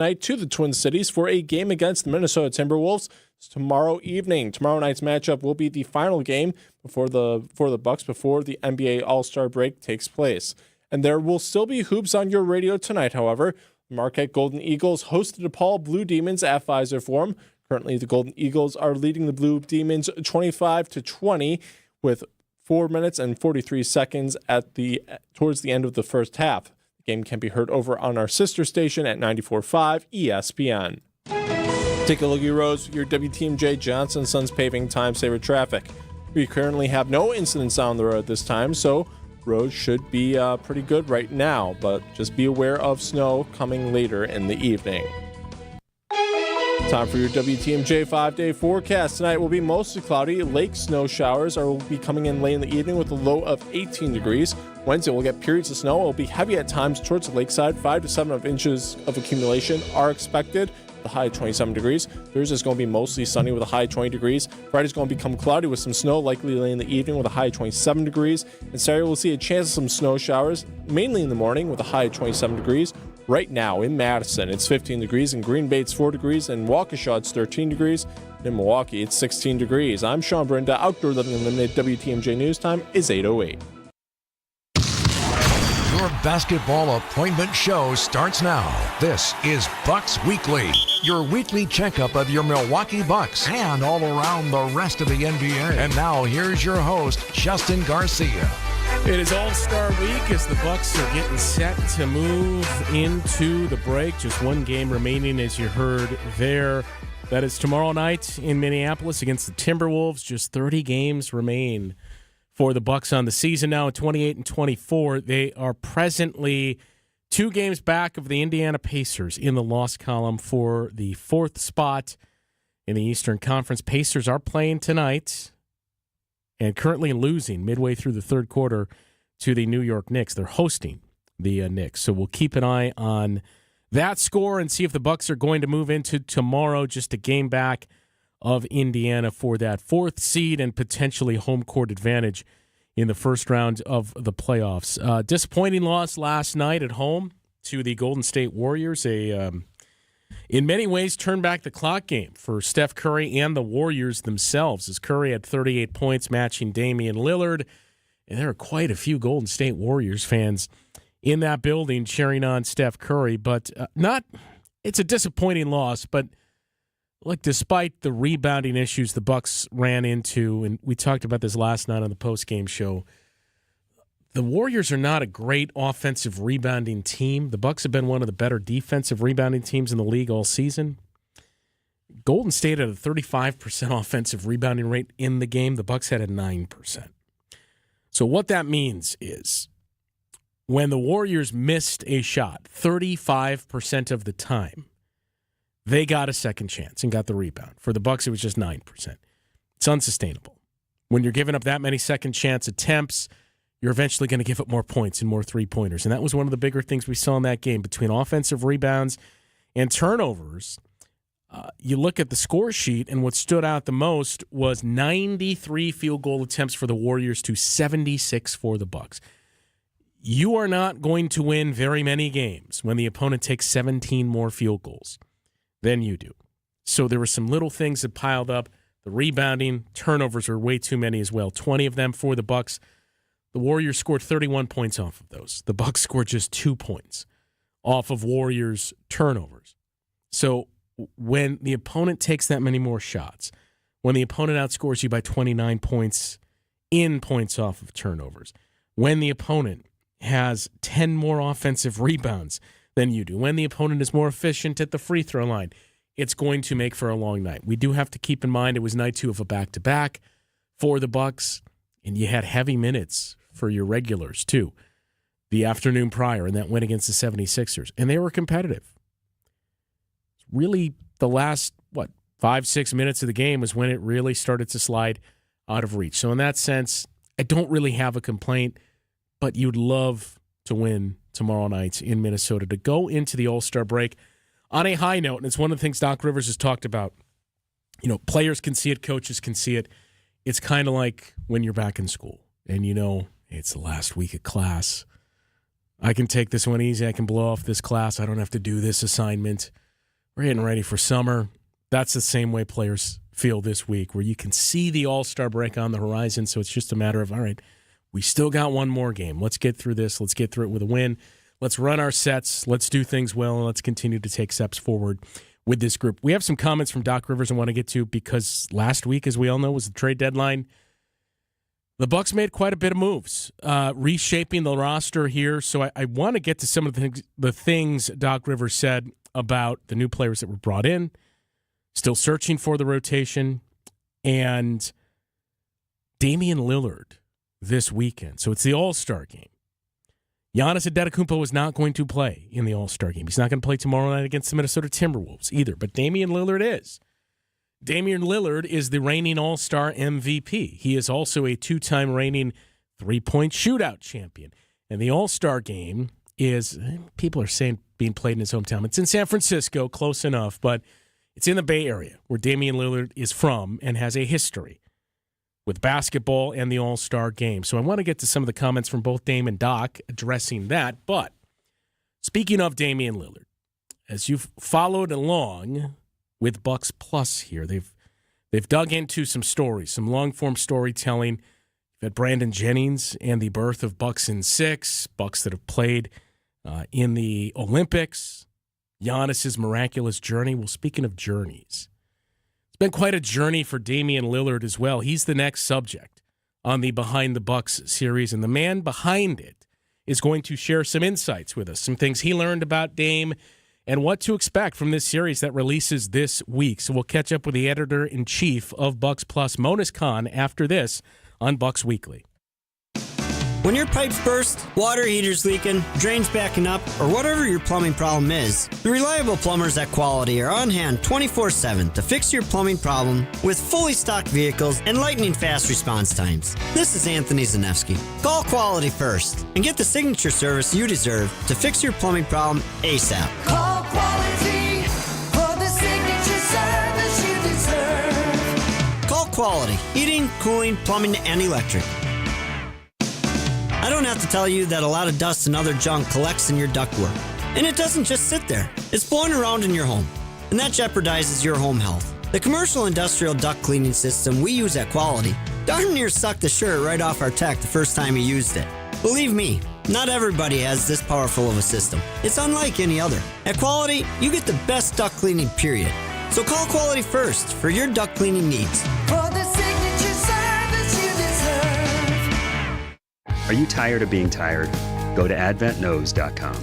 Night to the Twin Cities for a game against the Minnesota Timberwolves tomorrow evening. Tomorrow night's matchup will be the final game before the Bucks before the NBA All-Star break takes place. And there will still be hoops on your radio tonight, however. The Marquette Golden Eagles host the DePaul Blue Demons at Pfizer Forum. Currently, the Golden Eagles are leading the Blue Demons 25-20 with 4 minutes and 43 seconds towards the end of the first half. The game can be heard over on our sister station at 94.5 ESPN. Take a look at your roads with your WTMJ Johnson Sons Paving Time Saver traffic. We currently have no incidents on the road at this time, so roads should be pretty good right now, but just be aware of snow coming later in the evening. Time for your WTMJ 5-day forecast. Tonight will be mostly cloudy. Lake snow showers will be coming in late in the evening with a low of 18 degrees. Wednesday we'll get periods of snow. It will be heavy at times towards the lakeside. 5 to 7 inches of accumulation are expected. The high 27 degrees. Thursday is going to be mostly sunny with a high 20 degrees. Friday is going to become cloudy with some snow, likely late in the evening with a high 27 degrees. And Saturday we'll see a chance of some snow showers, mainly in the morning with a high 27 degrees. Right now in Madison, it's 15 degrees. In Green Bay, it's 4 degrees. In Waukesha, it's 13 degrees. In Milwaukee, it's 16 degrees. I'm Sean Brinda. Outdoor Living Unlimited WTMJ News Time is 8:08. Your basketball appointment show starts now. This is Bucks Weekly, your weekly checkup of your Milwaukee Bucks and all around the rest of the NBA. And now here's your host, Justin Garcia. It is All-Star Week as the Bucks are getting set to move into the break. Just one game remaining, as you heard there. That is tomorrow night in Minneapolis against the Timberwolves. Just 30 games remain for the Bucks on the season now at 28-24. They are presently 2 games back of the Indiana Pacers in the loss column for the 4th spot in the Eastern Conference. Pacers are playing tonight and currently losing midway through the third quarter to the New York Knicks. They're hosting the Knicks. So we'll keep an eye on that score and see if the Bucks are going to move into tomorrow, just a game back of Indiana for that 4th seed and potentially home court advantage in the first round of the playoffs. Disappointing loss last night at home to the Golden State Warriors. In many ways, turn back the clock game for Steph Curry and the Warriors themselves, as Curry had 38 points, matching Damian Lillard. And there are quite a few Golden State Warriors fans in that building cheering on Steph Curry. But it's a disappointing loss. But look, despite the rebounding issues the Bucks ran into, and we talked about this last night on the postgame show, the Warriors are not a great offensive rebounding team. The Bucks have been one of the better defensive rebounding teams in the league all season. Golden State had a 35% offensive rebounding rate in the game. The Bucks had a 9%. So what that means is when the Warriors missed a shot 35% of the time, they got a second chance and got the rebound. For the Bucks, it was just 9%. It's unsustainable. When you're giving up that many second chance attempts, you're eventually going to give up more points and more three-pointers. And that was one of the bigger things we saw in that game. Between offensive rebounds and turnovers, you look at the score sheet, and what stood out the most was 93 field goal attempts for the Warriors to 76 for the Bucks. You are not going to win very many games when the opponent takes 17 more field goals than you do. So there were some little things that piled up. The rebounding, turnovers were way too many as well. 20 of them for the Bucks. The Warriors scored 31 points off of those. The Bucks scored just 2 points off of Warriors' turnovers. So when the opponent takes that many more shots, when the opponent outscores you by 29 points in points off of turnovers, when the opponent has 10 more offensive rebounds than you do, when the opponent is more efficient at the free throw line, it's going to make for a long night. We do have to keep in mind it was night 2 of a back-to-back for the Bucks, and you had heavy minutes for your regulars, too, the afternoon prior in that win against the 76ers. And they were competitive. Really, the last, 5-6 minutes of the game was when it really started to slide out of reach. So in that sense, I don't really have a complaint, but you'd love to win tomorrow night in Minnesota to go into the All-Star break on a high note. And it's one of the things Doc Rivers has talked about. You know, players can see it, coaches can see it. It's kind of like when you're back in school and you know, it's the last week of class. I can take this one easy. I can blow off this class. I don't have to do this assignment. we're getting ready for summer. That's the same way players feel this week, where you can see the All-Star break on the horizon, so it's just a matter of, all right, we still got one more game. Let's get through this. Let's get through it with a win. Let's run our sets. Let's do things well, and let's continue to take steps forward with this group. We have some comments from Doc Rivers I want to get to, because last week, as we all know, was the trade deadline. The Bucks made quite a bit of moves, reshaping the roster here. So I want to get to some of the things Doc Rivers said about the new players that were brought in, still searching for the rotation, and Damian Lillard this weekend. So it's the All-Star game. Giannis Antetokounmpo is not going to play in the All-Star game. He's not going to play tomorrow night against the Minnesota Timberwolves either, but Damian Lillard is. Damian Lillard is the reigning All-Star MVP. He is also a two-time reigning three-point shootout champion. And the All-Star game is, people are saying, being played in his hometown. It's in San Francisco, close enough, but it's in the Bay Area, where Damian Lillard is from and has a history with basketball and the All-Star game. So I want to get to some of the comments from both Dame and Doc addressing that. But speaking of Damian Lillard, as you've followed along with Bucks Plus here, they've dug into some stories, some long-form storytelling. You've had Brandon Jennings and the birth of Bucks in 6, Bucks that have played in the Olympics, Giannis's miraculous journey. Well, speaking of journeys, it's been quite a journey for Damian Lillard as well. He's the next subject on the Behind the Bucks series, and the man behind it is going to share some insights with us, some things he learned about Dame and what to expect from this series that releases this week. So we'll catch up with the editor-in-chief of Bucks Plus, Monis Khan, after this on Bucks Weekly. When your pipes burst, water heater's leaking, drains backing up, or whatever your plumbing problem is, the reliable plumbers at Quality are on hand 24/7 to fix your plumbing problem with fully stocked vehicles and lightning-fast response times. This is Anthony Zanevsky. Call Quality first and get the signature service you deserve to fix your plumbing problem ASAP. Call Quality for the signature service you deserve. Call Quality. Heating, cooling, plumbing, and electric. I don't have to tell you that a lot of dust and other junk collects in your ductwork. And it doesn't just sit there. It's blowing around in your home. And that jeopardizes your home health. The commercial industrial duct cleaning system we use at Quality darn near sucked the shirt right off our tech the first time he used it. Believe me, not everybody has this powerful of a system. It's unlike any other. At Quality, you get the best duct cleaning, period. So call Quality first for your duct cleaning needs. For the signature service you deserve. Are you tired of being tired? Go to adventknows.com.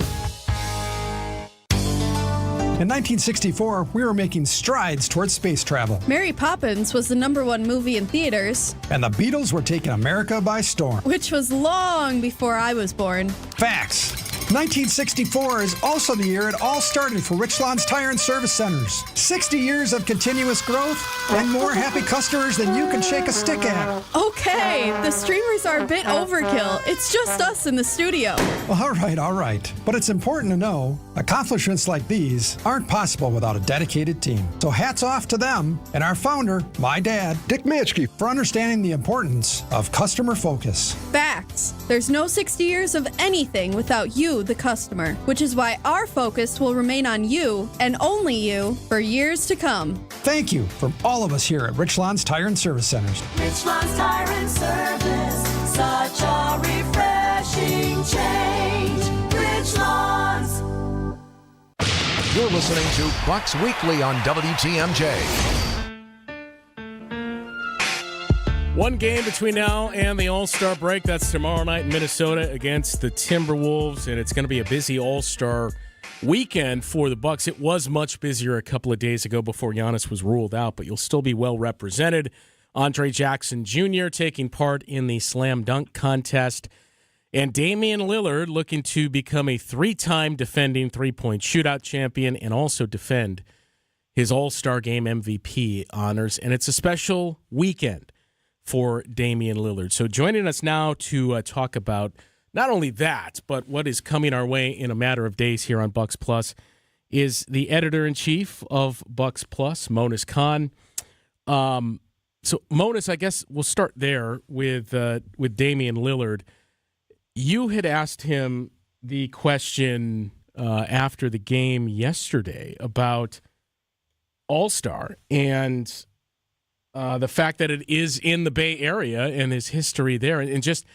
In 1964, we were making strides towards space travel, Mary Poppins was the #1 movie in theaters, and the Beatles were taking America by storm. which was long before I was born. Facts. 1964 is also the year it all started for Richland's Tire and Service Centers. 60 years of continuous growth and more happy customers than you can shake a stick at. Okay, the streamers are a bit overkill. It's just us in the studio. All right. But it's important to know accomplishments like these aren't possible without a dedicated team. So hats off to them and our founder, my dad, Dick Mitschke, for understanding the importance of customer focus. Facts. There's no 60 years of anything without you, the customer, which is why our focus will remain on you and only you for years to come. Thank you from all of us here at Richland's Tire and Service Centers. Richland's Tire and Service, such a refreshing change. Richland's. You're listening to Bucks Weekly on WTMJ. One game between now and the All-Star break. That's tomorrow night in Minnesota against the Timberwolves, and it's going to be a busy All-Star weekend for the Bucks. It was much busier a couple of days ago before Giannis was ruled out, but you'll still be well represented. Andre Jackson Jr. taking part in the slam dunk contest, and Damian Lillard looking to become a 3-time defending three-point shootout champion and also defend his All-Star Game MVP honors. And it's a special weekend for Damian Lillard. So joining us now to talk about not only that, but what is coming our way in a matter of days here on Bucks Plus is the editor-in-chief of Bucks Plus, Monis Khan. So Monis, I guess we'll start there with Damian Lillard. You had asked him the question after the game yesterday about All-Star. And the fact that it is in the Bay Area and his history there. And just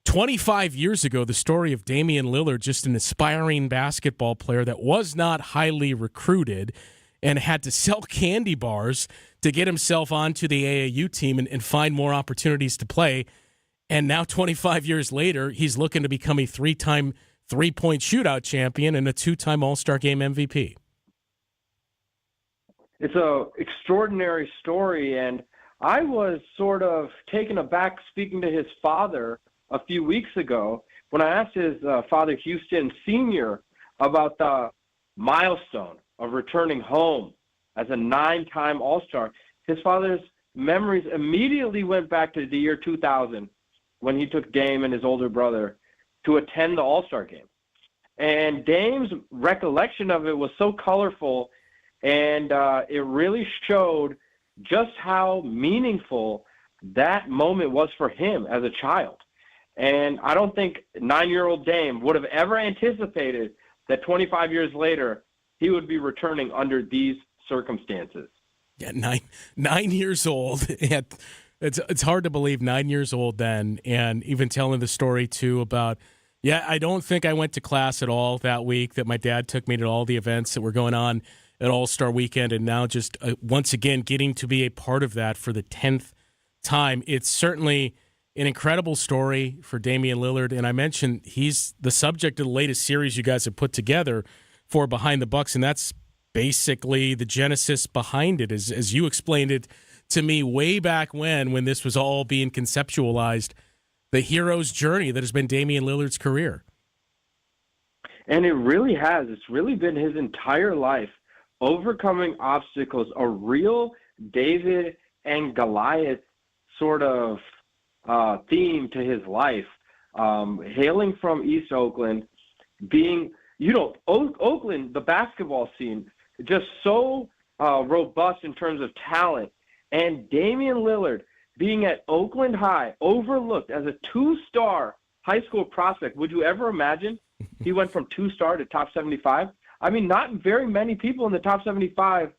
25 years ago, the story of Damian Lillard, just an aspiring basketball player that was not highly recruited and had to sell candy bars to get himself onto the AAU team and find more opportunities to play. And now 25 years later, he's looking to become a 3-time three-point shootout champion and a 2-time All-Star Game MVP. It's a extraordinary story, and I was sort of taken aback speaking to his father a few weeks ago when I asked his father, Houston Sr., about the milestone of returning home as a 9-time All-Star. His father's memories immediately went back to the year 2000 when he took Dame and his older brother to attend the All-Star game. And Dame's recollection of it was so colorful, and it really showed just how meaningful that moment was for him as a child. And I don't think 9-year-old Dame would have ever anticipated that 25 years later he would be returning under these circumstances. Yeah, 9 years old. It's hard to believe 9 years old then, and even telling the story too about, yeah, I don't think I went to class at all that week, that my dad took me to all the events that were going on at All-Star Weekend, and now just once again getting to be a part of that for the 10th time. It's certainly an incredible story for Damian Lillard, and I mentioned he's the subject of the latest series you guys have put together for Behind the Bucks, and that's basically the genesis behind it, as you explained it to me way back when this was all being conceptualized, the hero's journey that has been Damian Lillard's career. And it really has. It's really been his entire life, overcoming obstacles, a real David and Goliath sort of theme to his life. Hailing from East Oakland, being, Oakland, the basketball scene, just so robust in terms of talent. And Damian Lillard being at Oakland High, overlooked as a 2-star high school prospect. Would you ever imagine he went from 2-star to top 75? I mean, not very many people in the top 75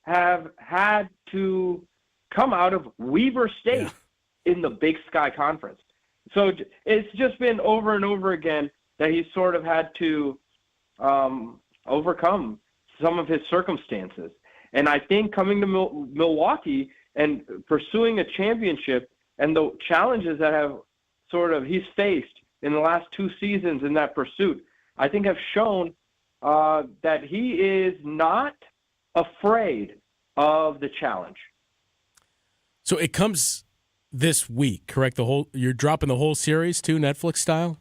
have had to come out of Weber State in the Big Sky Conference. So it's just been over and over again that he's sort of had to overcome some of his circumstances. And I think coming to Milwaukee and pursuing a championship and the challenges that have he's faced in the last 2 seasons in that pursuit, I think have shown that he is not afraid of the challenge. So it comes this week, correct? You're dropping the whole series too, Netflix style?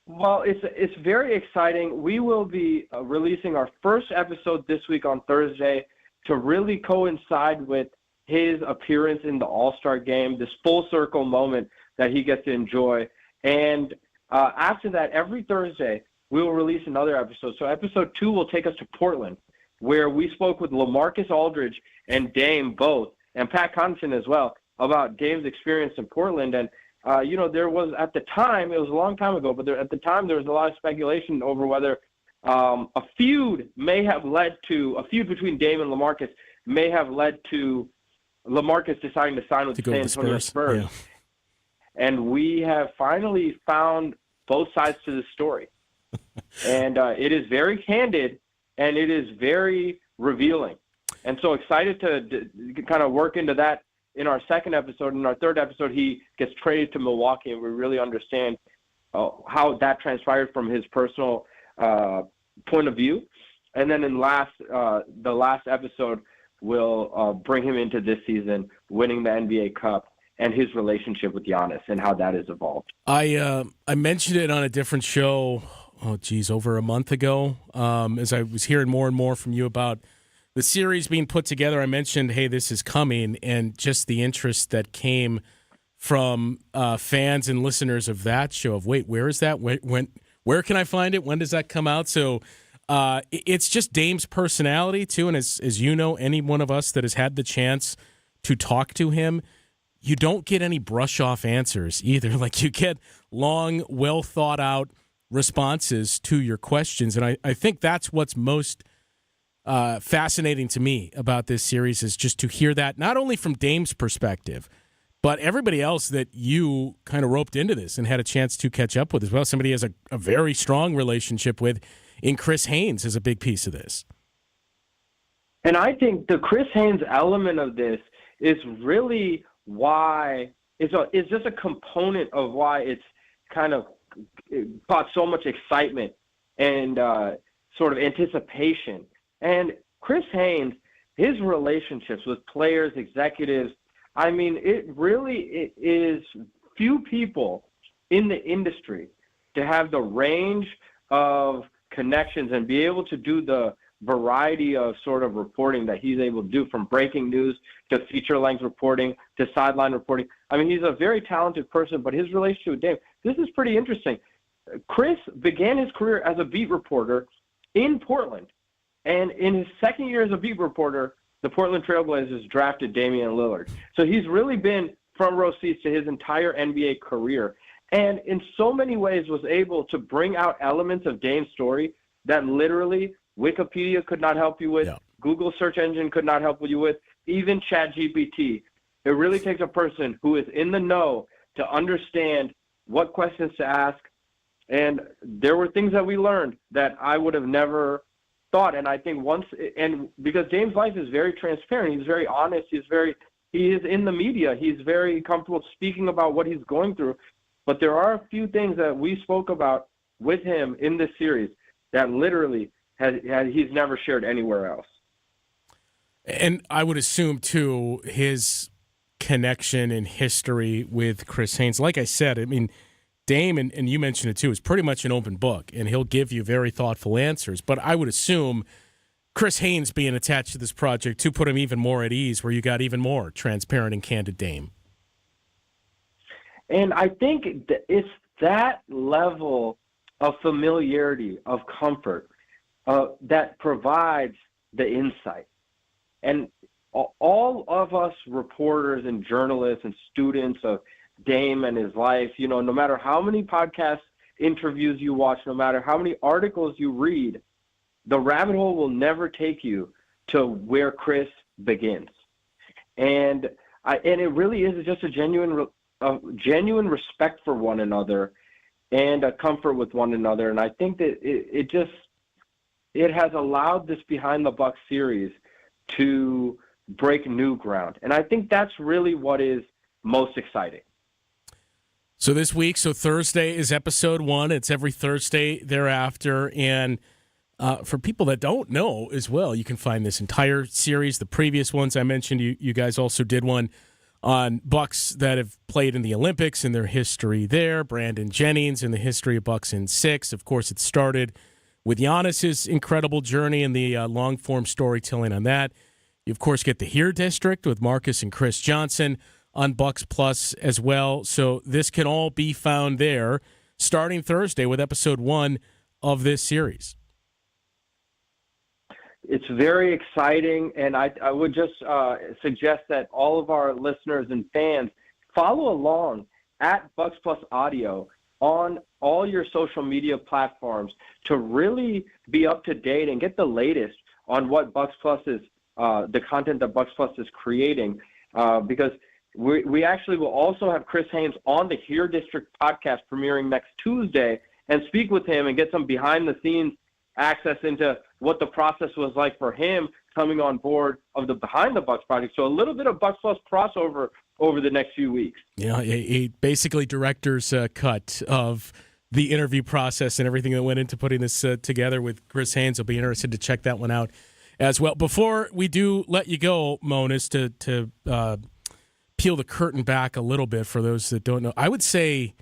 Well, it's very exciting. We will be releasing our first episode this week on Thursday to really coincide with his appearance in the All-Star game, this full circle moment that he gets to enjoy. And after that, every Thursday, we will release another episode. So episode 2 will take us to Portland, where we spoke with LaMarcus Aldridge and Dame both, and Pat Connaughton as well, about Dame's experience in Portland. And there was, at the time, it was a long time ago, but at the time there was a lot of speculation over whether a feud between Dame and LaMarcus may have led to LaMarcus deciding to sign with the San Antonio Spurs. Yeah. And we have finally found both sides to the story. And it is very candid, and it is very revealing. And so excited to kind of work into that in our second episode. In our third episode, he gets traded to Milwaukee, and we really understand how that transpired from his personal point of view. And then in the last episode, we'll bring him into this season, winning the NBA Cup, and his relationship with Giannis and how that has evolved. I mentioned it on a different show, over a month ago, as I was hearing more and more from you about the series being put together. I mentioned, hey, this is coming, and just the interest that came from fans and listeners of that show of, wait, where is that? Where can I find it? When does that come out? So it's just Dame's personality, too, and as you know, any one of us that has had the chance to talk to him, you don't get any brush-off answers either. Like, you get long, well-thought-out responses to your questions, and I think that's what's most fascinating to me about this series is just to hear that, not only from Dame's perspective, but everybody else that you kind of roped into this and had a chance to catch up with as well. Somebody has a very strong relationship with, in Chris Haynes, is a big piece of this. And I think the Chris Haynes element of this is really why it's just a component of why it's kind of caught so much excitement and sort of anticipation. And Chris Haynes, his relationships with players, executives, I mean, it is few people in the industry to have the range of connections and be able to do the variety of sort of reporting that he's able to do, from breaking news to feature-length reporting to sideline reporting. I mean, he's a very talented person, but his relationship with Dave, this is pretty interesting. Chris began his career as a beat reporter in Portland, and in his second year as a beat reporter, the Portland Trailblazers drafted Damian Lillard. So he's really been front row seats to his entire NBA career, and in so many ways was able to bring out elements of Dame's story that literally Wikipedia could not help you with, Google search engine could not help you with, even ChatGPT. It really takes a person who is in the know to understand what questions to ask. And there were things that we learned that I would have never thought. And I think because Dame's life is very transparent, he's very honest, he is in the media, he's very comfortable speaking about what he's going through. But there are a few things that we spoke about with him in this series that literally he's never shared anywhere else. And I would assume, too, his connection and history with Chris Haynes. Like I said, I mean, Dame, and you mentioned it, too, is pretty much an open book, and he'll give you very thoughtful answers. But I would assume Chris Haynes being attached to this project to put him even more at ease, where you got even more transparent and candid Dame. And I think it's that level of familiarity, of comfort, that provides the insight. And all of us reporters and journalists and students of Dame and his life, no matter how many podcast interviews you watch, no matter how many articles you read, the rabbit hole will never take you to where Chris begins. And it really is just a genuine respect for one another and a comfort with one another. And I think that it has allowed this Behind the Buck series to break new ground. And I think that's really what is most exciting. So this week, Thursday is episode 1. It's every Thursday thereafter. And for people that don't know as well, you can find this entire series. The previous ones I mentioned, you guys also did one on Bucks that have played in the Olympics and their history there. Brandon Jennings and the history of Bucks in 6. Of course, it started with Giannis's incredible journey and the long-form storytelling on that. You, of course, get the Here District with Marcus and Chris Johnson on Bucks Plus as well. So this can all be found there starting Thursday with episode 1 of this series. It's very exciting, and I would just suggest that all of our listeners and fans follow along at Bucks Plus Audio on all your social media platforms to really be up to date and get the latest on what Bucks Plus is, the content that Bucks Plus is creating, because we actually will also have Chris Haynes on the Here District podcast premiering next Tuesday and speak with him and get some behind-the-scenes access into what the process was like for him coming on board of the Behind the Bucks project. So a little bit of Bucks Plus crossover over the next few weeks. Yeah, a basically director's cut of the interview process and everything that went into putting this together with Chris Haynes. I'll be interested to check that one out as well. Before we do let you go, Monas, to peel the curtain back a little bit for those that don't know, I would say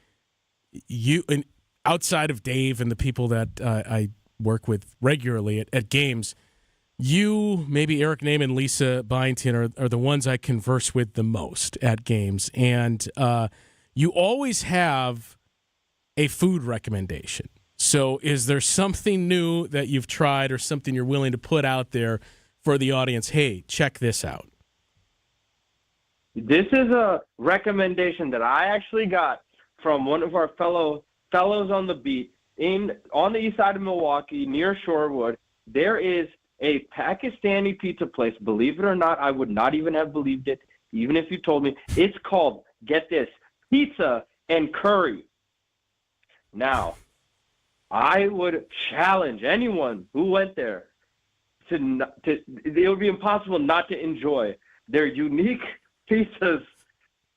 you, and outside of Dave and the people that I work with regularly at games, you, maybe Eric Naiman, Lisa Byington are the ones I converse with the most at games. And you always have a food recommendation. So is there something new that you've tried or something you're willing to put out there for the audience? Hey, check this out. This is a recommendation that I actually got from one of our fellows on the beat on the east side of Milwaukee near Shorewood. There is a Pakistani pizza place. Believe it or not, I would not even have believed it, even if you told me. It's called, get this, Pizza and Curry. Now, I would challenge anyone who went there it would be impossible not to enjoy their unique pizzas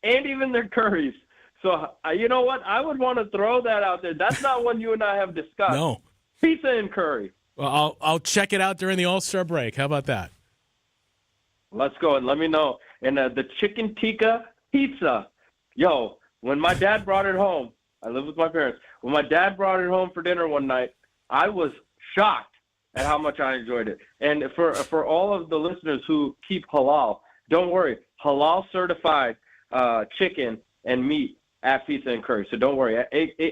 and even their curries. So, you know what? I would want to throw that out there. That's not one you and I have discussed. No. Pizza and curry. Well, I'll check it out during the All-Star break. How about that? Let's go and let me know. And the chicken tikka pizza. Yo, when my dad brought it home, I live with my parents. When my dad brought it home for dinner one night, I was shocked at how much I enjoyed it. And for all of the listeners who keep halal, don't worry. Halal certified chicken and meat at Pizza and Curry. So don't worry.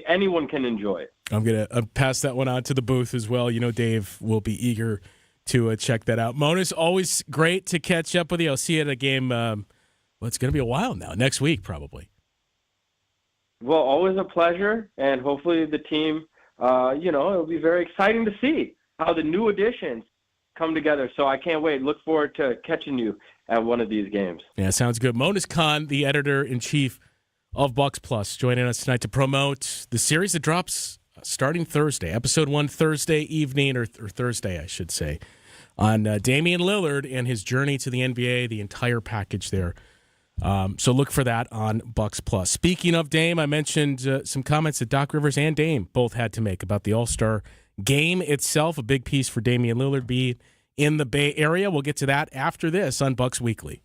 Anyone can enjoy it. I'm going to pass that one on to the booth as well. You know, Dave will be eager to check that out. Monas, always great to catch up with you. I'll see you at a game. Well, it's going to be a while now. Next week, probably. Well, always a pleasure. And hopefully the team, it'll be very exciting to see how the new additions come together. So I can't wait. Look forward to catching you at one of these games. Yeah, sounds good. Monas Khan, the editor-in-chief of Bucks Plus, joining us tonight to promote the series that drops starting Thursday. Episode 1 Thursday evening, or Thursday, I should say, on Damian Lillard and his journey to the NBA, the entire package there. So look for that on Bucks Plus. Speaking of Dame, I mentioned some comments that Doc Rivers and Dame both had to make about the All-Star game itself. A big piece for Damian Lillard being in the Bay Area. We'll get to that after this on Bucks Weekly.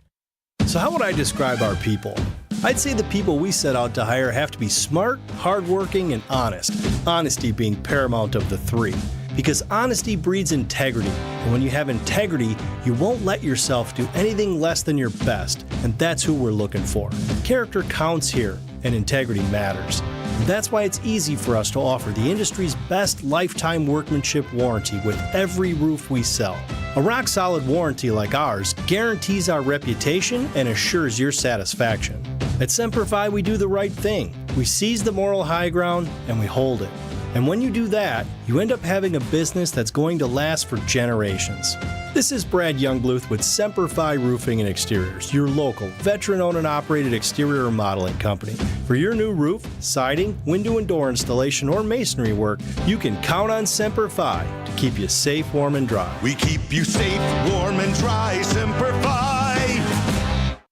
So how would I describe our people? I'd say the people we set out to hire have to be smart, hardworking, and honest. Honesty being paramount of the three. Because honesty breeds integrity. And when you have integrity, you won't let yourself do anything less than your best. And that's who we're looking for. Character counts here, and integrity matters. And that's why it's easy for us to offer the industry's best lifetime workmanship warranty with every roof we sell. A rock-solid warranty like ours guarantees our reputation and assures your satisfaction. At Semper Fi, we do the right thing. We seize the moral high ground, and we hold it. And when you do that, you end up having a business that's going to last for generations. This is Brad Youngbluth with Semper Fi Roofing and Exteriors, your local, veteran-owned and operated exterior remodeling company. For your new roof, siding, window and door installation, or masonry work, you can count on Semper Fi to keep you safe, warm, and dry. We keep you safe, warm, and dry. Semper Fi!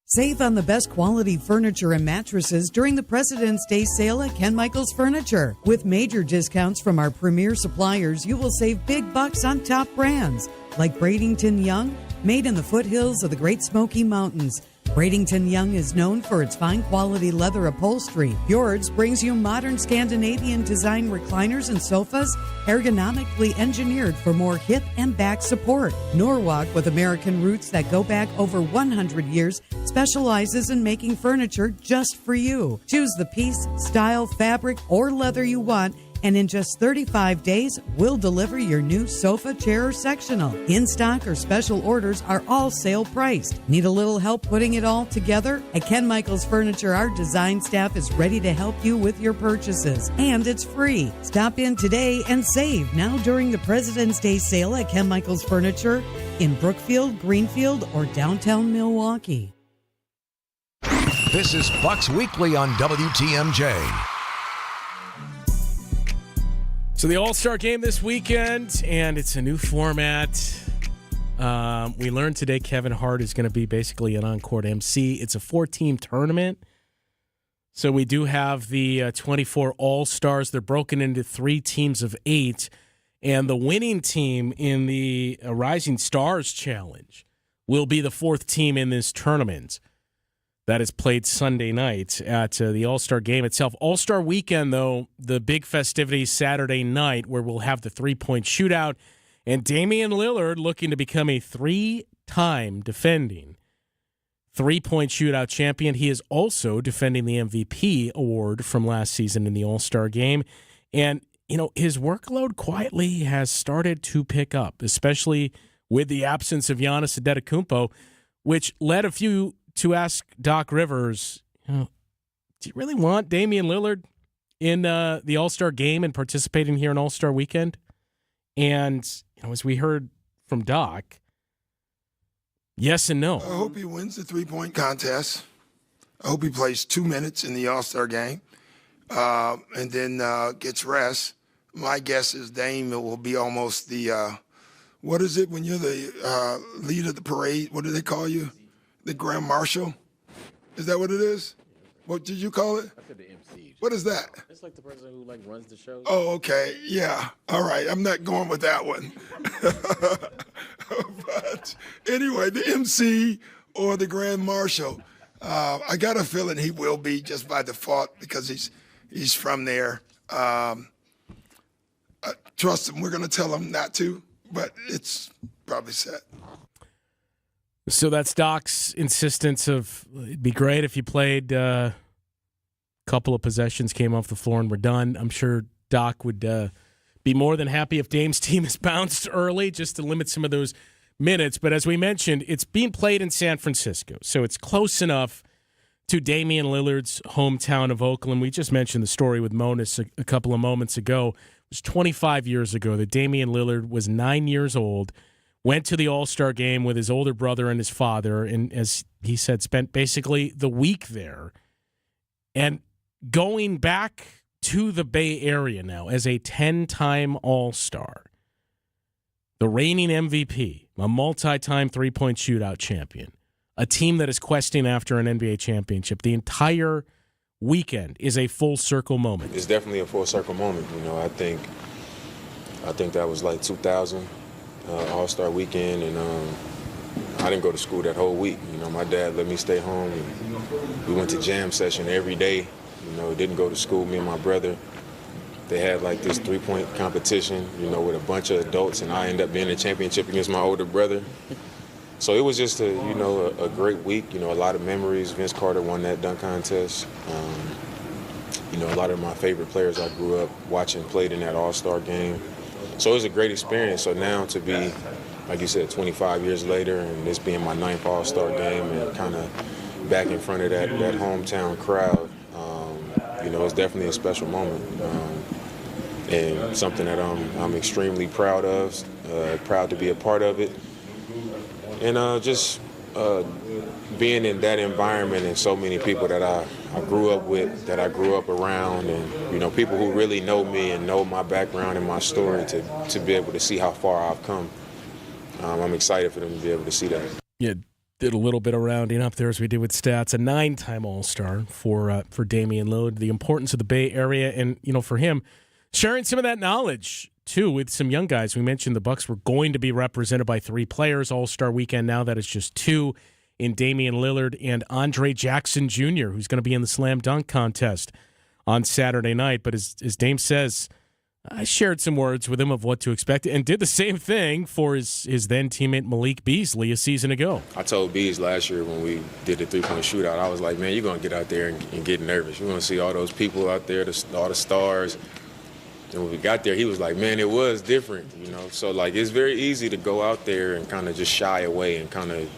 Save on the best quality furniture and mattresses during the President's Day sale at Ken Michaels Furniture. With major discounts from our premier suppliers, you will save big bucks on top brands like Bradenton Young, made in the foothills of the Great Smoky Mountains. Bradenton Young is known for its fine quality leather upholstery. Yours brings you modern Scandinavian design recliners and sofas, ergonomically engineered for more hip and back support. Norwalk, with American roots that go back over 100 years, specializes in making furniture just for you. Choose the piece, style, fabric, or leather you want, and in just 35 days, we'll deliver your new sofa, chair, or sectional. In-stock or special orders are all sale priced. Need a little help putting it all together? At Ken Michaels Furniture, our design staff is ready to help you with your purchases, and it's free. Stop in today and save now during the President's Day sale at Ken Michaels Furniture in Brookfield, Greenfield, or downtown Milwaukee. This is Bucks Weekly on WTMJ. So the All-Star game this weekend, and it's a new format. We learned today Kevin Hart is going to be basically an on-court MC. It's a 4-team tournament. So we do have the 24 All-Stars. They're broken into 3 teams of 8. And the winning team in the Rising Stars Challenge will be the 4th team in this tournament. That is played Sunday night at the All-Star game itself. All-Star weekend, though, the big festivities Saturday night where we'll have the 3-point shootout. And Damian Lillard looking to become a 3-time defending 3-point shootout champion. He is also defending the MVP award from last season in the All-Star game. And, you know, his workload quietly has started to pick up, especially with the absence of Giannis Antetokounmpo, which led a few to ask Doc Rivers, do you really want Damian Lillard in the All-Star game and participating here in All-Star weekend? And as we heard from Doc. Yes and no. I hope he wins the three-point contest. I hope he plays 2 minutes in the All-Star game and then gets rest. My guess is Dame will be almost the, what is it when you're the lead of the parade? What do they call you? The Grand Marshal? Is that what it is? What did you call it? I said the MC. What is that? It's like the person who runs the show. Oh, okay. Yeah. All right. I'm not going with that one. But anyway, the MC or the Grand Marshal. I got a feeling he will be just by default because he's from there. Trust him. We're going to tell him not to, but it's probably set. So that's Doc's insistence of it'd be great if you played a couple of possessions, came off the floor, and we're done. I'm sure Doc would be more than happy if Dame's team is bounced early just to limit some of those minutes. But as we mentioned, it's being played in San Francisco, so it's close enough to Damian Lillard's hometown of Oakland. We just mentioned the story with Monis a couple of moments ago. It was 25 years ago that Damian Lillard was 9 years old, went to the All-Star game with his older brother and his father, and as he said, spent basically the week there. And going back to the Bay Area now as a 10-time All-Star, the reigning MVP, a multi-time three-point shootout champion, a team that is questing after an NBA championship. The entire weekend is a full-circle moment. It's definitely a full-circle moment. You know, I think that was like 2000. All-Star weekend, and I didn't go to school that whole week. You know, my dad let me stay home, and we went to jam session every day. You know, didn't go to school, me and my brother. They had like this three-point competition, you know, with a bunch of adults, and I ended up being the championship against my older brother. So it was just a great week, you know, a lot of memories. Vince Carter won that dunk contest. You know, a lot of my favorite players I grew up watching played in that All-Star game. So it was a great experience. So now to be, like you said, 25 years later, and this being my 9th All-Star game and kind of back in front of that hometown crowd, you know, it's definitely a special moment and something that I'm extremely proud of, proud to be a part of it. And just being in that environment and so many people that I grew up with, that I grew up around, and, you know, people who really know me and know my background and my story to be able to see how far I've come. I'm excited for them to be able to see that. Yeah, did a little bit of rounding up there as we did with stats. A 9-time All-Star for Damian Lillard. The importance of the Bay Area and, you know, for him, sharing some of that knowledge, too, with some young guys. We mentioned the Bucks were going to be represented by 3 players All-Star weekend. Now that is just 2 in Damian Lillard and Andre Jackson Jr., who's going to be in the slam dunk contest on Saturday night. But as Dame says, I shared some words with him of what to expect and did the same thing for his then teammate Malik Beasley a season ago. I told Bees last year when we did the three-point shootout, I was like, man, you're going to get out there and get nervous. You're going to see all those people out there, all the stars. And when we got there, he was like, man, it was different, you know. So, like, it's very easy to go out there and kind of just shy away and kind of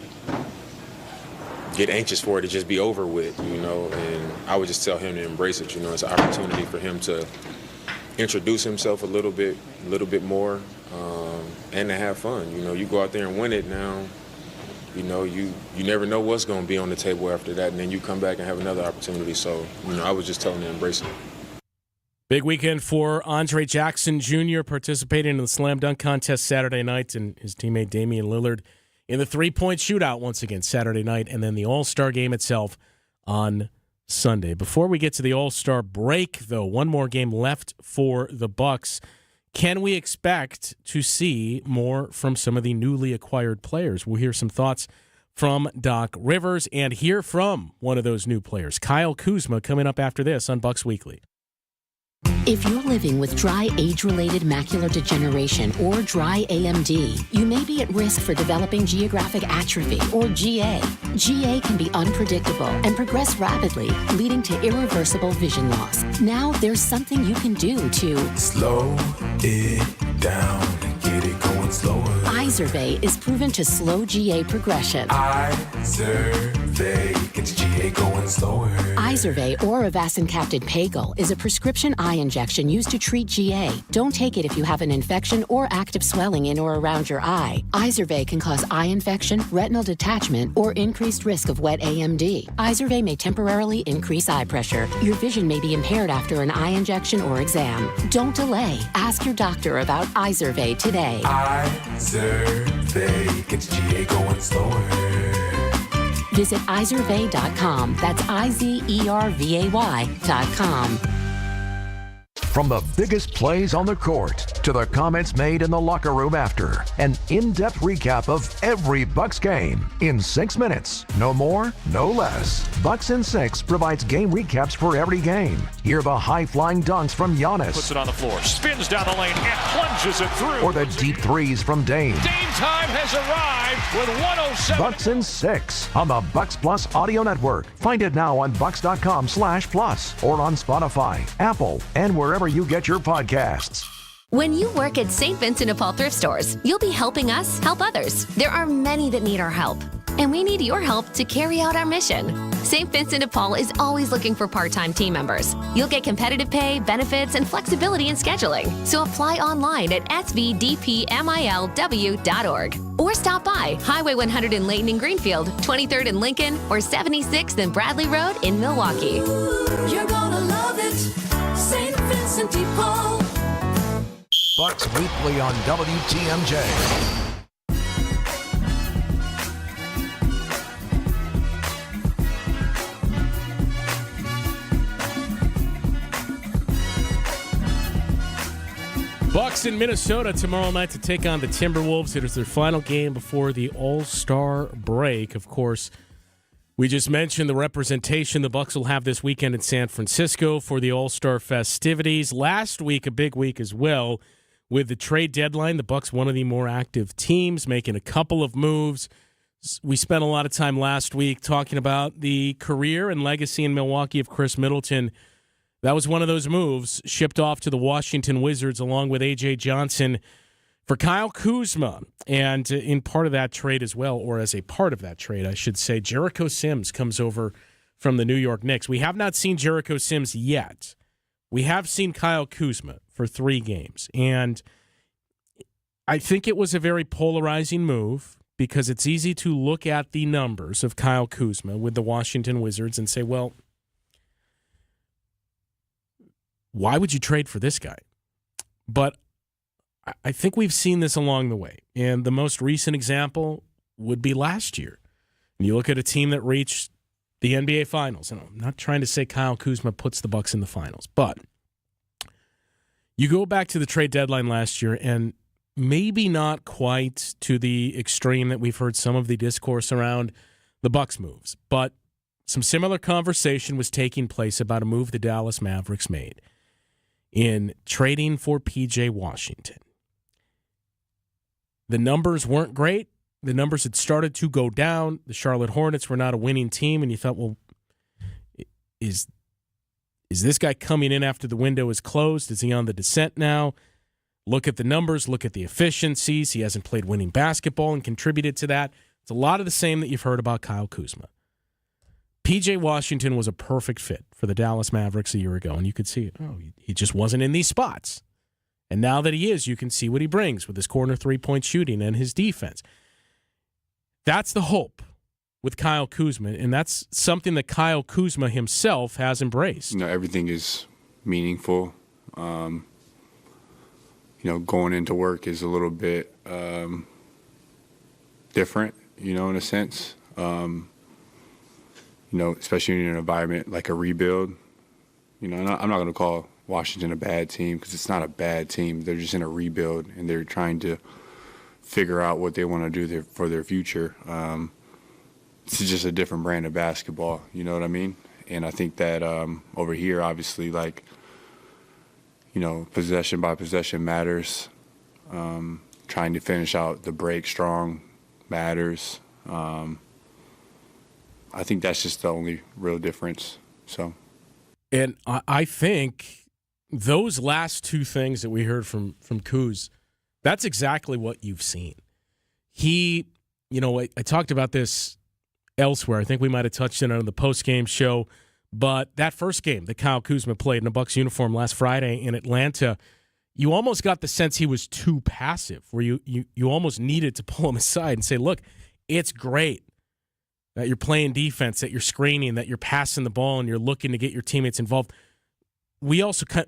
get anxious for it to just be over with, you know. And I would just tell him to embrace it, you know. It's an opportunity for him to introduce himself a little bit more, and to have fun. You know, you go out there and win it now, you know, you never know what's going to be on the table after that, and then you come back and have another opportunity. So, you know, I was just telling him to embrace it. Big weekend for Andre Jackson Jr. participating in the slam dunk contest Saturday night, and his teammate Damian Lillard in the three-point shootout once again Saturday night, and then the All-Star game itself on Sunday. Before we get to the All-Star break, though, one more game left for the Bucks. Can we expect to see more from some of the newly acquired players? We'll hear some thoughts from Doc Rivers and hear from one of those new players, Kyle Kuzma, coming up after this on Bucks Weekly. If you're living with dry age-related macular degeneration or dry AMD, you may be at risk for developing geographic atrophy or GA. GA can be unpredictable and progress rapidly, leading to irreversible vision loss. Now there's something you can do to slow it down and get it going going slower. Izervay is proven to slow GA progression. Izervay gets GA going slower. Izervay or avacin-capted Pagel is a prescription eye injection used to treat GA. Don't take it if you have an infection or active swelling in or around your eye. Izervay can cause eye infection, retinal detachment, or increased risk of wet AMD. Izervay may temporarily increase eye pressure. Your vision may be impaired after an eye injection or exam. Don't delay. Ask your doctor about Izervay today. Izervay gets GA going slower. Visit Izervay.com. That's IZERVAY.com. From the biggest plays on the court to the comments made in the locker room after, an in-depth recap of every Bucks game in 6 minutes. No more, no less. Bucks in 6 provides game recaps for every game. Hear the high-flying dunks from Giannis. Puts it on the floor, spins down the lane, and plunges it through. Or the deep threes from Dame. Dame time has arrived with 107. Bucks in 6 on the Bucks Plus Audio Network. Find it now on bucks.com/plus or on Spotify, Apple, and wherever you get your podcasts. When you work at St. Vincent de Paul thrift stores, you'll be helping us help others. There are many that need our help, and we need your help to carry out our mission. St. Vincent de Paul is always looking for part-time team members. You'll get competitive pay, benefits, and flexibility in scheduling. So apply online at svdpmilw.org or stop by Highway 100 in Layton and Greenfield, 23rd in Lincoln, or 76th and Bradley Road in Milwaukee. You're gonna love it, St. Vincent de Paul. Bucks Weekly on WTMJ. Bucks in Minnesota tomorrow night to take on the Timberwolves. It is their final game before the All-Star break. Of course, we just mentioned the representation the Bucks will have this weekend in San Francisco for the All-Star festivities. Last week, a big week as well. With the trade deadline, the Bucks, one of the more active teams, making a couple of moves. We spent a lot of time last week talking about the career and legacy in Milwaukee of Chris Middleton. That was one of those moves, shipped off to the Washington Wizards along with A.J. Johnson for Kyle Kuzma. And in part of that trade as well, or as a part of that trade, I should say, Jericho Sims comes over from the New York Knicks. We have not seen Jericho Sims yet. We have seen Kyle Kuzma for 3 games. And I think it was a very polarizing move because it's easy to look at the numbers of Kyle Kuzma with the Washington Wizards and say, well, why would you trade for this guy? But I think we've seen this along the way. And the most recent example would be last year. And you look at a team that reached the NBA Finals. And I'm not trying to say Kyle Kuzma puts the Bucks in the finals, but you go back to the trade deadline last year, and maybe not quite to the extreme that we've heard some of the discourse around the Bucks moves, but some similar conversation was taking place about a move the Dallas Mavericks made in trading for P.J. Washington. The numbers weren't great. The numbers had started to go down. The Charlotte Hornets were not a winning team, and you thought, well, is this guy coming in after the window is closed? Is he on the descent now? Look at the numbers. Look at the efficiencies. He hasn't played winning basketball and contributed to that. It's a lot of the same that you've heard about Kyle Kuzma. P.J. Washington was a perfect fit for the Dallas Mavericks a year ago, and you could see, he just wasn't in these spots. And now that he is, you can see what he brings with his corner three-point shooting and his defense. That's the hope with Kyle Kuzma, and that's something that Kyle Kuzma himself has embraced. Everything is meaningful. Going into work is a little bit different, in a sense. Especially in an environment like a rebuild. I'm not going to call Washington a bad team because it's not a bad team. They're just in a rebuild, and they're trying to figure out what they want to do for their future. It's just a different brand of basketball, you know what I mean? And I think that over here, obviously, possession by possession matters. Trying to finish out the break strong matters. I think that's just the only real difference. And I think those last two things that we heard from Kuz That's exactly what you've seen. I talked about this elsewhere. I think we might have touched on it on the post-game show, but that first game that Kyle Kuzma played in a Bucs uniform last Friday in Atlanta, you almost got the sense he was too passive, where you almost needed to pull him aside and say, look, it's great that you're playing defense, that you're screening, that you're passing the ball, and you're looking to get your teammates involved. We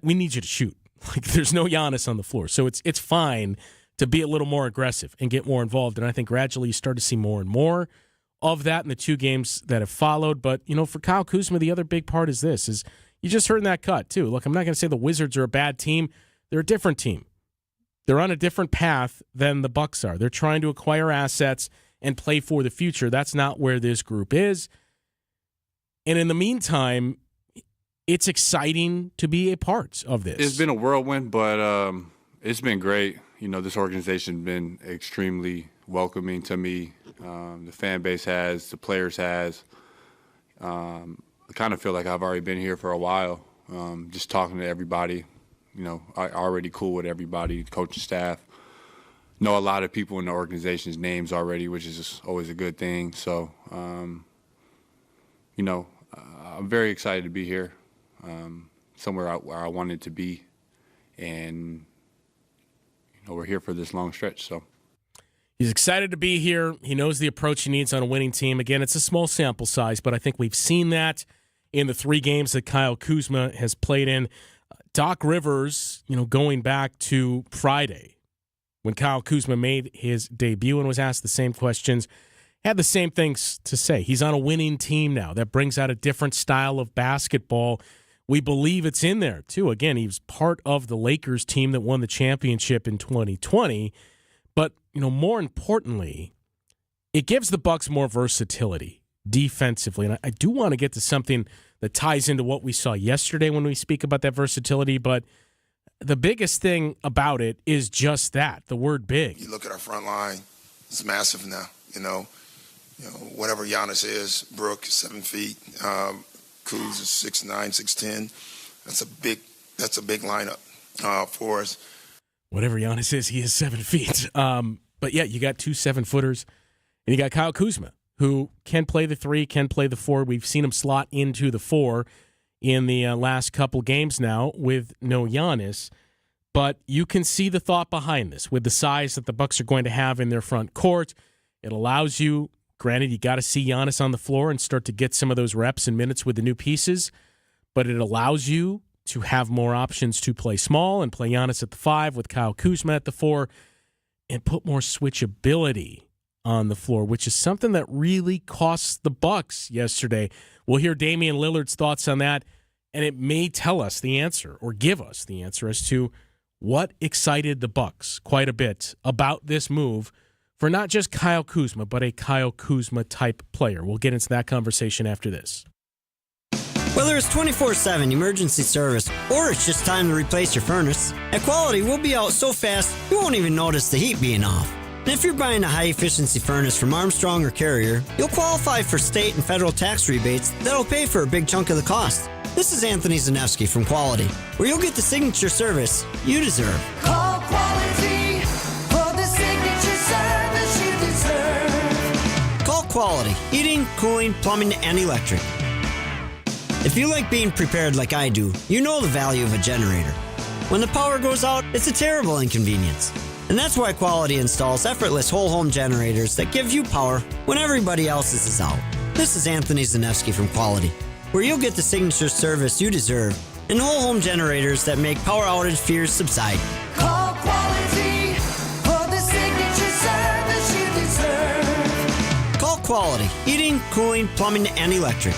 need you to shoot. Like, there's no Giannis on the floor, so it's fine to be a little more aggressive and get more involved. And I think gradually you start to see more and more of that in the two games that have followed. But, for Kyle Kuzma, the other big part is this, is you just heard in that cut, too. Look, I'm not going to say the Wizards are a bad team. They're a different team. They're on a different path than the Bucs are. They're trying to acquire assets and play for the future. That's not where this group is. And in the meantime, it's exciting to be a part of this. It's been a whirlwind, but it's been great. This organization has been extremely welcoming to me. The fan base has, the players has. I kind of feel like I've already been here for a while, just talking to everybody. I already cool with everybody, coaching staff. Know a lot of people in the organization's names already, which is just always a good thing. So, I'm very excited to be here, somewhere where I wanted to be, and we're here for this long stretch. So he's excited to be here. He knows the approach he needs on a winning team. Again, it's a small sample size, but I think we've seen that in the 3 games that Kyle Kuzma has played in. Doc Rivers, going back to Friday when Kyle Kuzma made his debut and was asked the same questions, had the same things to say. He's on a winning team now that brings out a different style of basketball. We believe it's in there, too. Again, he was part of the Lakers team that won the championship in 2020. But, more importantly, it gives the Bucs more versatility defensively. And I do want to get to something that ties into what we saw yesterday when we speak about that versatility. But the biggest thing about it is just that, the word big. You look at our front line, it's massive now. Whatever Giannis is, Brook is 7 feet, Kuz is 6'9", 6'10". That's a big lineup for us. Whatever Giannis is, he is 7 feet. But yeah, you got 2 7-footers, and you got Kyle Kuzma, who can play the 3, can play the 4. We've seen him slot into the 4 in the last couple games now with no Giannis. But you can see the thought behind this with the size that the Bucs are going to have in their front court. It allows you, granted, you got to see Giannis on the floor and start to get some of those reps and minutes with the new pieces, but it allows you to have more options to play small and play Giannis at the 5 with Kyle Kuzma at the 4 and put more switchability on the floor, which is something that really cost the Bucs yesterday. We'll hear Damian Lillard's thoughts on that, and it may tell us the answer or give us the answer as to what excited the Bucs quite a bit about this move for not just Kyle Kuzma, but a Kyle Kuzma-type player. We'll get into that conversation after this. Whether it's 24/7 emergency service or it's just time to replace your furnace, at Quality we'll be out so fast you won't even notice the heat being off. And if you're buying a high-efficiency furnace from Armstrong or Carrier, you'll qualify for state and federal tax rebates that'll pay for a big chunk of the cost. This is Anthony Zanevsky from Quality, where you'll get the signature service you deserve. Call Quality for the signature service you deserve. Call Quality, heating, cooling, plumbing, and electric. If you like being prepared like I do, you know the value of a generator. When the power goes out, it's a terrible inconvenience. And that's why Quality installs effortless whole home generators that give you power when everybody else's is out. This is Anthony Zanevsky from Quality, where you'll get the signature service you deserve and whole home generators that make power outage fears subside. Call Quality for the signature service you deserve. Call Quality, heating, cooling, plumbing, and electric.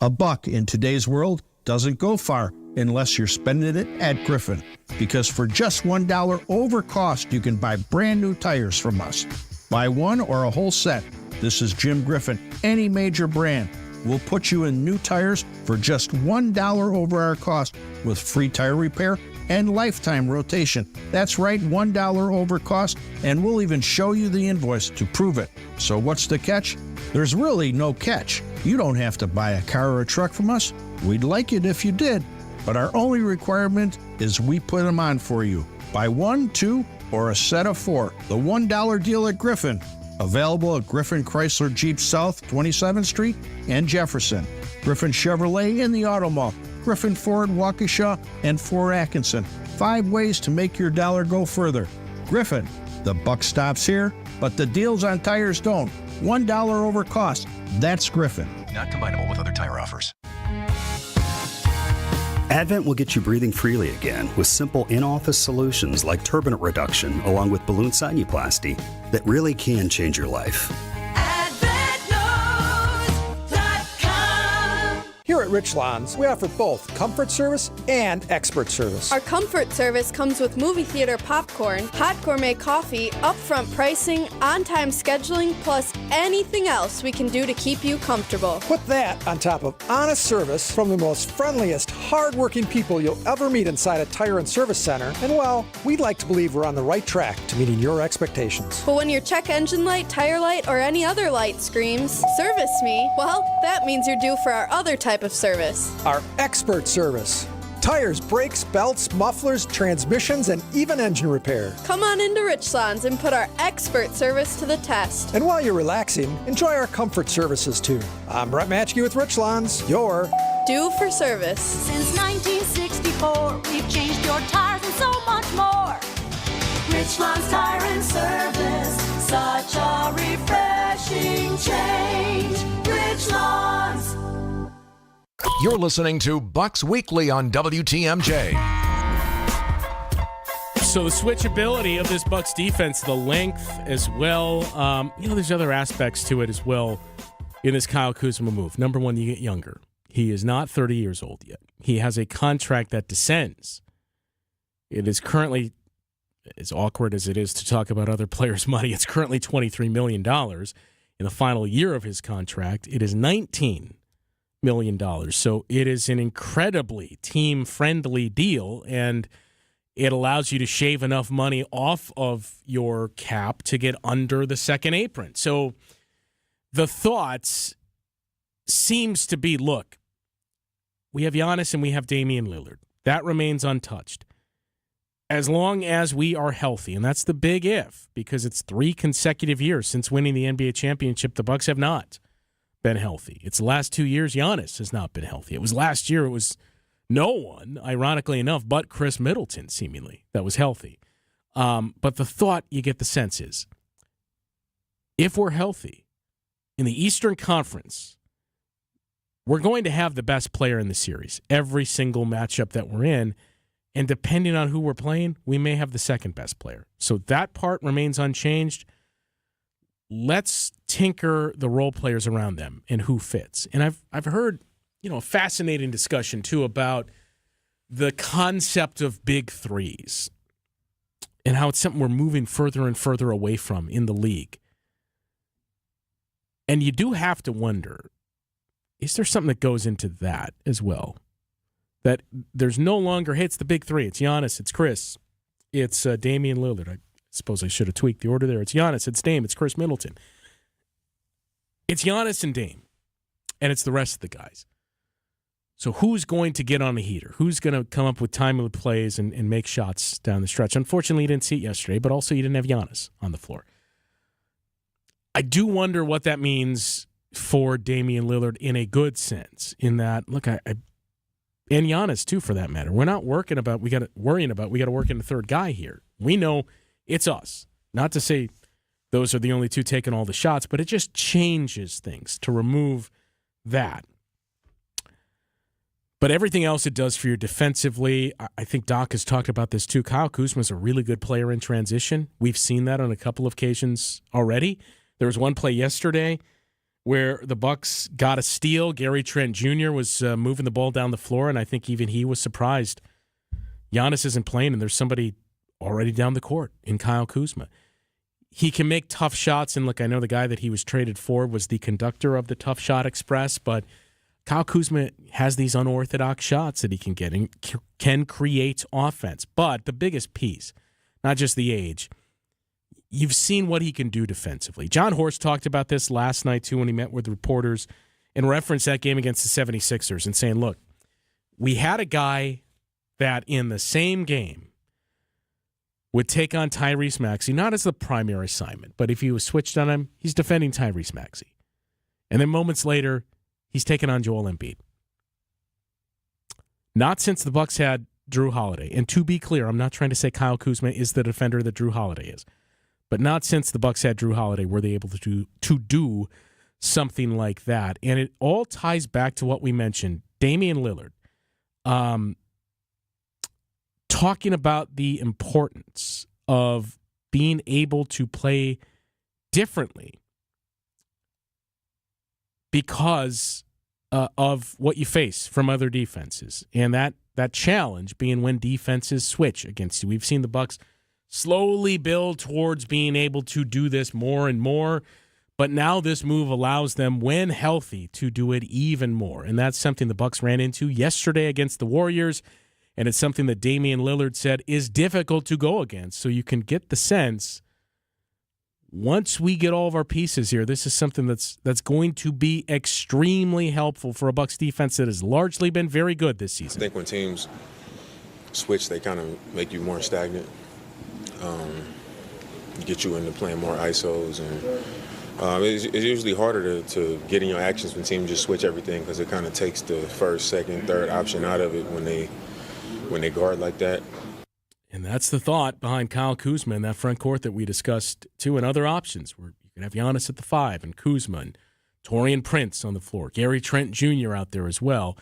A buck in today's world doesn't go far unless you're spending it at Griffin. Because for just $1 over cost, you can buy brand new tires from us. Buy one or a whole set. This is Jim Griffin. Any major brand. We'll put you in new tires for just $1 over our cost with free tire repair and lifetime rotation. That's right, $1 over cost, and we'll even show you the invoice to prove it. So what's the catch? There's really no catch. You don't have to buy a car or a truck from us. We'd like it if you did, but our only requirement is we put them on for you. Buy 1, 2, or a set of 4. The $1 deal at Griffin. Available at Griffin Chrysler Jeep South, 27th Street and Jefferson. Griffin Chevrolet in the Auto Mall. Griffin Ford, Waukesha, and Fort Atkinson. 5 ways to make your dollar go further. Griffin, the buck stops here, but the deals on tires don't. $1 over cost. That's Griffin. Not combinable with other tire offers. Advent will get you breathing freely again with simple in-office solutions like turbinate reduction along with balloon sinuplasty that really can change your life. Here at Rich Lawns, we offer both comfort service and expert service. Our comfort service comes with movie theater popcorn, hot gourmet coffee, upfront pricing, on-time scheduling, plus anything else we can do to keep you comfortable. Put that on top of honest service from the most friendliest, hard-working people you'll ever meet inside a tire and service center, and well, we'd like to believe we're on the right track to meeting your expectations. But when your check engine light, tire light, or any other light screams, "Service me," well, that means you're due for our other type of service. Our expert service. Tires, brakes, belts, mufflers, transmissions, and even engine repair. Come on into Richlands and put our expert service to the test. And while you're relaxing, enjoy our comfort services too. I'm Brett Matchke with Richlands, your due for service. Since 1964, we've changed your tires and so much more. Richlands Tire and Service, such a refreshing change. Richlands. You're listening to Bucks Weekly on WTMJ. So the switchability of this Bucks defense, the length as well. There's other aspects to it as well in this Kyle Kuzma move. Number one, you get younger. He is not 30 years old yet. He has a contract that descends. It is currently, as awkward as it is to talk about other players' money, it's currently $23 million. In the final year of his contract, it is $19 million. So it is an incredibly team-friendly deal, and it allows you to shave enough money off of your cap to get under the second apron. So the thoughts seems to be, look, we have Giannis and we have Damian Lillard. That remains untouched. As long as we are healthy, and that's the big if, because it's 3 consecutive years since winning the NBA championship, the Bucks have not been healthy. It's the last 2 years Giannis has not been healthy. It was last year, it was no one, ironically enough, but Chris Middleton, seemingly, that was healthy. But the thought, you get the sense is, if we're healthy in the Eastern Conference, we're going to have the best player in the series every single matchup that we're in, and depending on who we're playing, we may have the second best player. So that part remains unchanged. Let's tinker the role players around them and who fits. And I've heard, a fascinating discussion too about the concept of big threes and how it's something we're moving further and further away from in the league. And you do have to wonder, is there something that goes into that as well? That there's no longer, hey, it's the big three. It's Giannis, it's Chris, it's Damian Lillard. I suppose I should have tweaked the order there. It's Giannis, it's Dame, it's Chris Middleton. It's Giannis and Dame, and it's the rest of the guys. So who's going to get on the heater? Who's going to come up with timely plays and make shots down the stretch? Unfortunately, you didn't see it yesterday, but also you didn't have Giannis on the floor. I do wonder what that means for Damian Lillard in a good sense, in that, look, and Giannis too, for that matter. We're not worrying about we got to work in the third guy here. We know it's us. Not to say those are the only two taking all the shots, but it just changes things to remove that. But everything else it does for you defensively, I think Doc has talked about this too. Kyle Kuzma is a really good player in transition. We've seen that on a couple of occasions already. There was one play yesterday where the Bucks got a steal. Gary Trent Jr. was moving the ball down the floor, and I think even he was surprised. Giannis isn't playing, and there's somebody already down the court in Kyle Kuzma. He can make tough shots, and look, I know the guy that he was traded for was the conductor of the Tough Shot Express, but Kyle Kuzma has these unorthodox shots that he can get and can create offense. But the biggest piece, not just the age, you've seen what he can do defensively. John Horst talked about this last night, too, when he met with reporters and referenced that game against the 76ers and saying, look, we had a guy that in the same game would take on Tyrese Maxey, not as the primary assignment, but if he was switched on him, he's defending Tyrese Maxey. And then moments later, he's taking on Joel Embiid. Not since the Bucks had Drew Holiday. And to be clear, I'm not trying to say Kyle Kuzma is the defender that Drew Holiday is. But not since the Bucks had Drew Holiday were they able to do something like that. And it all ties back to what we mentioned. Damian Lillard talking about the importance of being able to play differently because of what you face from other defenses. And that challenge being when defenses switch against you. We've seen the Bucks slowly build towards being able to do this more and more, but now this move allows them, when healthy, to do it even more. And that's something the Bucks ran into yesterday against the Warriors, and it's something that Damian Lillard said is difficult to go against. So you can get the sense, once we get all of our pieces here, this is something that's going to be extremely helpful for a Bucks defense that has largely been very good this season. I think when teams switch, they kind of make you more stagnant, get you into playing more ISOs, and it's usually harder to get in your actions when teams just switch everything, because it kind of takes the first, second, third option out of it when they guard like that. And that's the thought behind Kyle Kuzma in that front court that we discussed, too, and other options where you can have Giannis at the 5 and Kuzma and Taurean Prince on the floor, Gary Trent Jr. out there as well.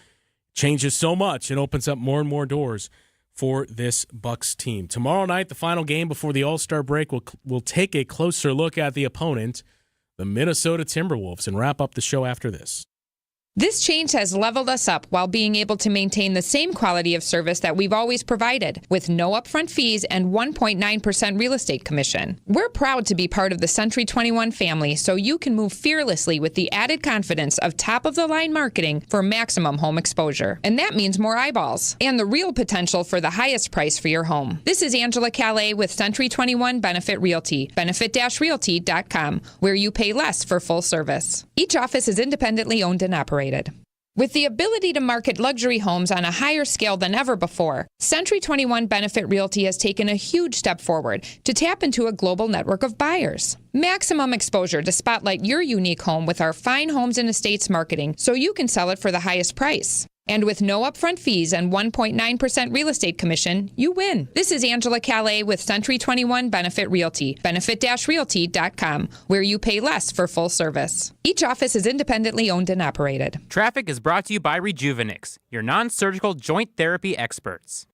Changes so much and opens up more and more doors for this Bucks team. Tomorrow night, the final game before the All-Star break, we'll take a closer look at the opponent, the Minnesota Timberwolves, and wrap up the show after this. This change has leveled us up while being able to maintain the same quality of service that we've always provided, with no upfront fees and 1.9% real estate commission. We're proud to be part of the Century 21 family, so you can move fearlessly with the added confidence of top-of-the-line marketing for maximum home exposure. And that means more eyeballs and the real potential for the highest price for your home. This is Angela Calais with Century 21 Benefit Realty, benefit-realty.com, where you pay less for full service. Each office is independently owned and operated. With the ability to market luxury homes on a higher scale than ever before, Century 21 Benefit Realty has taken a huge step forward to tap into a global network of buyers. Maximum exposure to spotlight your unique home with our fine homes and estates marketing so you can sell it for the highest price. And with no upfront fees and 1.9% real estate commission, you win. This is Angela Calais with Century 21 Benefit Realty, benefit-realty.com, where you pay less for full service. Each office is independently owned and operated. Traffic is brought to you by Rejuvenix, your non-surgical joint therapy experts.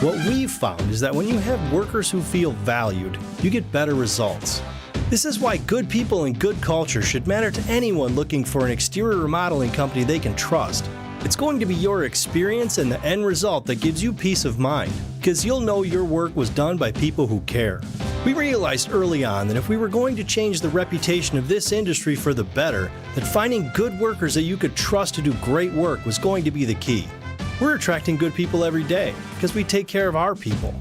What we've found is that when you have workers who feel valued, you get better results. This is why good people and good culture should matter to anyone looking for an exterior remodeling company they can trust. It's going to be your experience and the end result that gives you peace of mind, because you'll know your work was done by people who care. We realized early on that if we were going to change the reputation of this industry for the better, that finding good workers that you could trust to do great work was going to be the key. We're attracting good people every day because we take care of our people.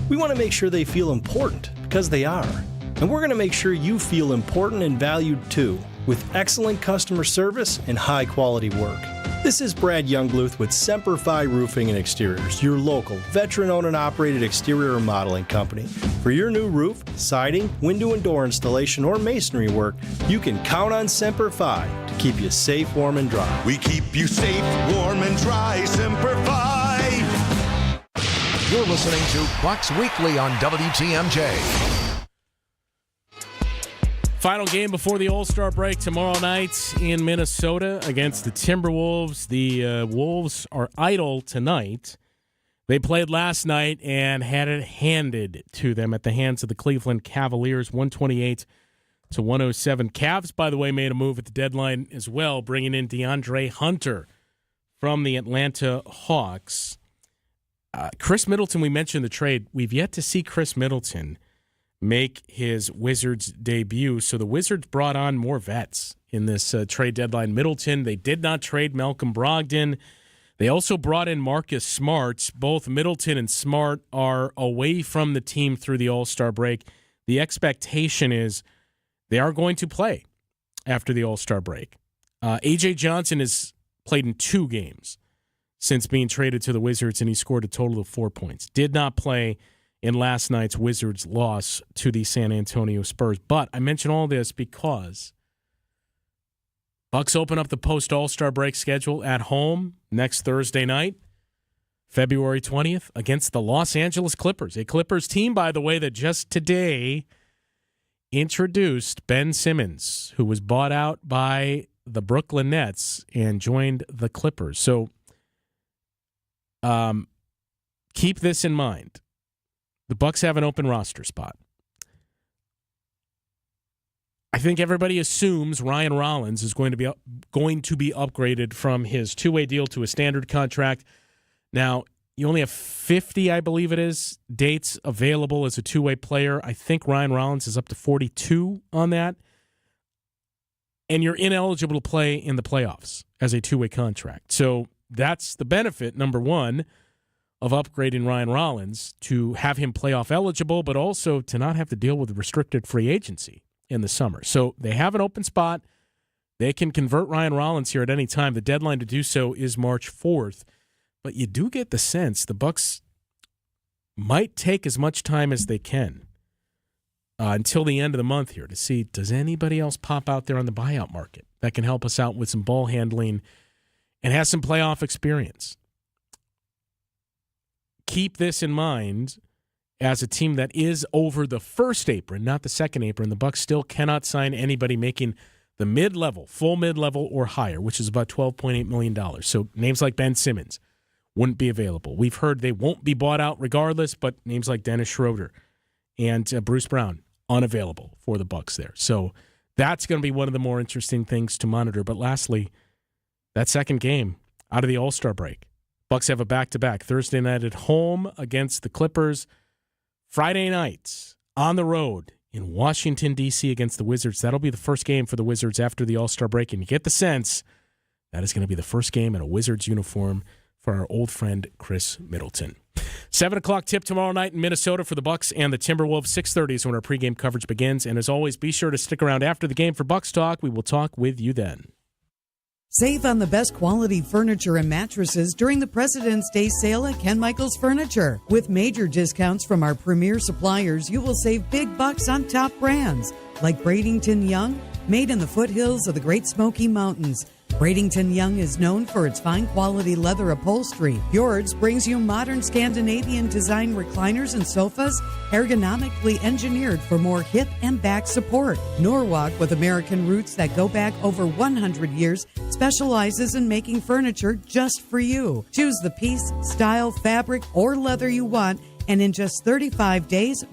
We want to make sure they feel important, because they are. And we're going to make sure you feel important and valued too, with excellent customer service and high quality work. This is Brad Youngbluth with Semper Fi Roofing and Exteriors, your local, veteran-owned and operated exterior remodeling company. For your new roof, siding, window and door installation, or masonry work, you can count on Semper Fi to keep you safe, warm, and dry. We keep you safe, warm, and dry. Semper Fi. You're listening to Bucks Weekly on WTMJ. Final game before the All-Star break tomorrow night in Minnesota against the Timberwolves. The Wolves are idle tonight. They played last night and had it handed to them at the hands of the Cleveland Cavaliers, 128-107. Cavs, by the way, made a move at the deadline as well, bringing in DeAndre Hunter from the Atlanta Hawks. Chris Middleton, we mentioned the trade. We've yet to see Chris Middleton make his Wizards debut. So the Wizards brought on more vets in this trade deadline. Middleton, they did not trade Malcolm Brogdon. They also brought in Marcus Smart. Both Middleton and Smart are away from the team through the All-Star break. The expectation is they are going to play after the All-Star break. A.J. Johnson has played in 2 games since being traded to the Wizards, and he scored a total of 4 points. Did not play in last night's Wizards loss to the San Antonio Spurs. But I mention all this because Bucks open up the post-All-Star break schedule at home next Thursday night, February 20th, against the Los Angeles Clippers. A Clippers team, by the way, that just today introduced Ben Simmons, who was bought out by the Brooklyn Nets and joined the Clippers. So keep this in mind. The Bucks have an open roster spot. I think everybody assumes Ryan Rollins is going to be upgraded from his two-way deal to a standard contract. Now, you only have 50, I believe it is, dates available as a two-way player. I think Ryan Rollins is up to 42 on that. And you're ineligible to play in the playoffs as a two-way contract. So that's the benefit, number one, of upgrading Ryan Rollins, to have him playoff eligible, but also to not have to deal with restricted free agency in the summer. So they have an open spot. They can convert Ryan Rollins here at any time. The deadline to do so is March 4th. But you do get the sense the Bucks might take as much time as they can until the end of the month here to see, does anybody else pop out there on the buyout market that can help us out with some ball handling and has some playoff experience. Keep this in mind as a team that is over the first apron, not the second apron. The Bucks still cannot sign anybody making the mid-level, full mid-level or higher, which is about $12.8 million. So names like Ben Simmons wouldn't be available. We've heard they won't be bought out regardless, but names like Dennis Schroeder and Bruce Brown, unavailable for the Bucks there. So that's going to be one of the more interesting things to monitor. But lastly, that second game out of the All-Star break. Bucks have a back-to-back. Thursday night at home against the Clippers. Friday night on the road in Washington, D.C. against the Wizards. That'll be the first game for the Wizards after the All-Star break. And you get the sense that is going to be the first game in a Wizards uniform for our old friend Chris Middleton. 7 o'clock tip tomorrow night in Minnesota for the Bucks and the Timberwolves. 6:30 is when our pregame coverage begins. And as always, be sure to stick around after the game for Bucks Talk. We will talk with you then. Save on the best quality furniture and mattresses during the President's Day sale at Ken Michaels Furniture. With major discounts from our premier suppliers, you will save big bucks on top brands like Bradenton Young, made in the foothills of the Great Smoky Mountains. Bradenton Young is known for its fine quality leather upholstery. Yours brings you modern Scandinavian design recliners and sofas, ergonomically engineered for more hip and back support. Norwalk, with American roots that go back over 100 years, specializes in making furniture just for you. Choose the piece, style, fabric, or leather you want, and in just 35 days,